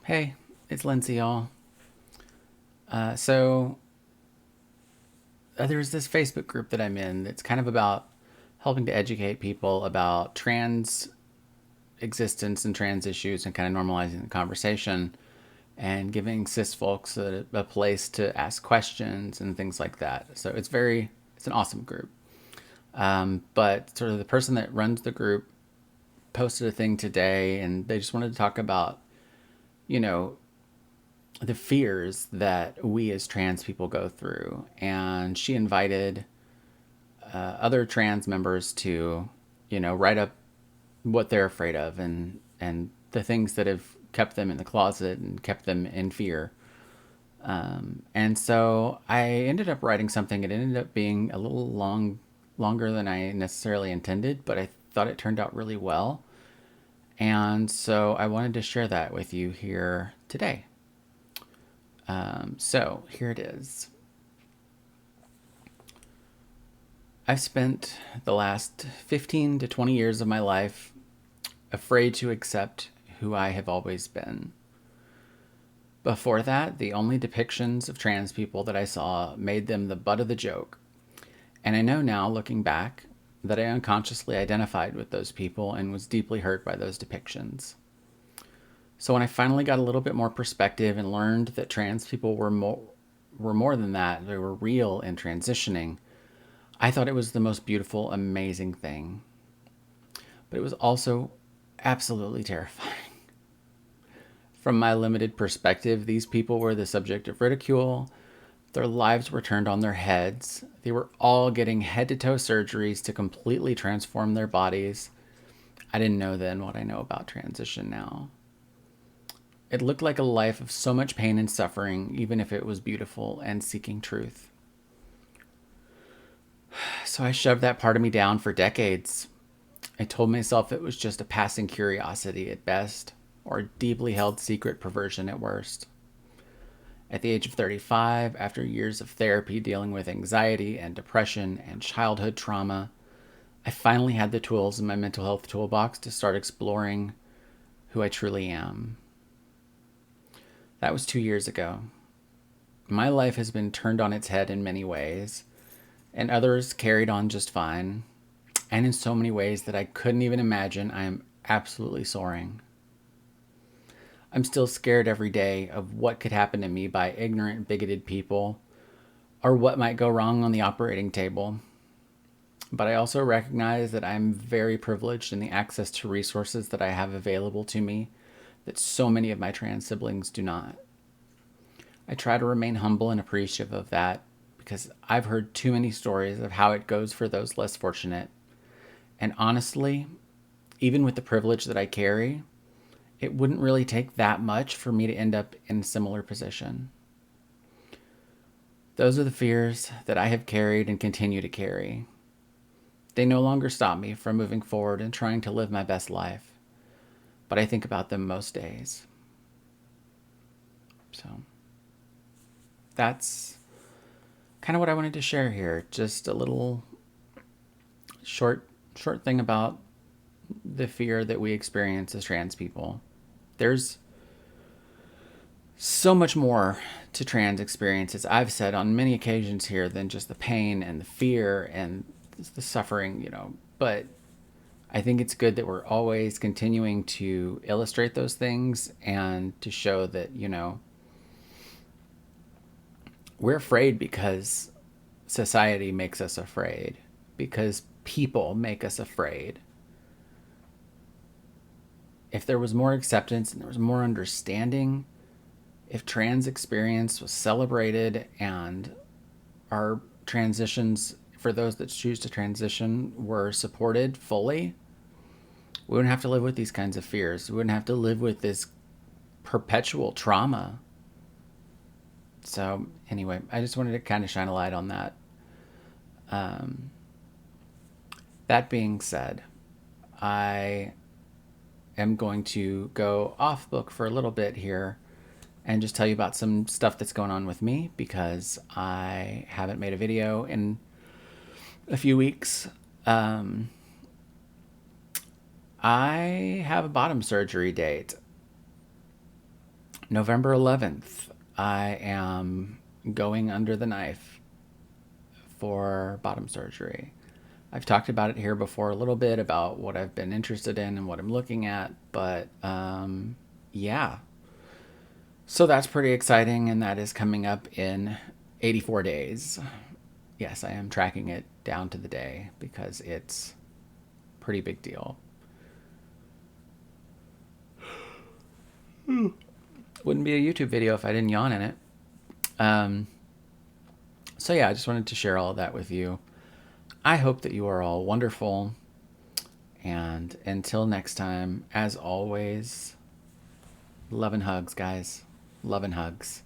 Hey, it's Lindsay, y'all. So there's this Facebook group that I'm in that's kind of about helping to educate people about trans existence and trans issues and kind of normalizing the conversation and giving cis folks a place to ask questions and things like that. So it's an awesome group. But sort of the person that runs the group posted a thing today and they just wanted to talk about, you know, the fears that we as trans people go through. And she invited other trans members to, write up what they're afraid of and the things that have kept them in the closet and kept them in fear. And so I ended up writing something. It ended up being a little longer than I necessarily intended, but I thought it turned out really well. And so I wanted to share that with you here today. So here it is. I've spent the last 15 to 20 years of my life afraid to accept who I have always been. Before that, the only depictions of trans people that I saw made them the butt of the joke. And I know now, looking back, that I unconsciously identified with those people and was deeply hurt by those depictions. So when I finally got a little bit more perspective and learned that trans people were more than that, they were real and transitioning, I thought it was the most beautiful, amazing thing. But it was also absolutely terrifying. From my limited perspective, these people were the subject of ridicule. Their lives were turned on their heads. They were all getting head to toe surgeries to completely transform their bodies. I didn't know then what I know about transition now. It looked like a life of so much pain and suffering, even if it was beautiful and seeking truth. So I shoved that part of me down for decades. I told myself it was just a passing curiosity at best, or a deeply held secret perversion at worst. At the age of 35, after years of therapy dealing with anxiety and depression and childhood trauma, I finally had the tools in my mental health toolbox to start exploring who I truly am. That was 2 years ago. My life has been turned on its head in many ways, and others carried on just fine. And in so many ways that I couldn't even imagine, I am absolutely soaring. I'm still scared every day of what could happen to me by ignorant, bigoted people, or what might go wrong on the operating table. But I also recognize that I'm very privileged in the access to resources that I have available to me that so many of my trans siblings do not. I try to remain humble and appreciative of that because I've heard too many stories of how it goes for those less fortunate. And honestly, even with the privilege that I carry, it wouldn't really take that much for me to end up in a similar position. Those are the fears that I have carried and continue to carry. They no longer stop me from moving forward and trying to live my best life, but I think about them most days. So that's kind of what I wanted to share here. Just a little short thing about the fear that we experience as trans people. There's so much more to trans experiences, I've said on many occasions here, than just the pain and the fear and the suffering, But I think it's good that we're always continuing to illustrate those things and to show that, we're afraid because society makes us afraid, because people make us afraid. If there was more acceptance and there was more understanding, if trans experience was celebrated and our transitions for those that choose to transition were supported fully, we wouldn't have to live with these kinds of fears. We wouldn't have to live with this perpetual trauma. So anyway, I just wanted to kind of shine a light on that. Um, that being said, I am going to go off book for a little bit here and just tell you about some stuff that's going on with me because I haven't made a video in a few weeks. I have a bottom surgery date. November 11th, I am going under the knife for bottom surgery. I've talked about it here before a little bit about what I've been interested in and what I'm looking at, but yeah. So that's pretty exciting, and that is coming up in 84 days. Yes, I am tracking it down to the day because it's a pretty big deal. Wouldn't be a YouTube video if I didn't yawn in it. Um, so yeah, I just wanted to share all of that with you. I hope that you are all wonderful. And until next time, as always, love and hugs, guys. Love and hugs.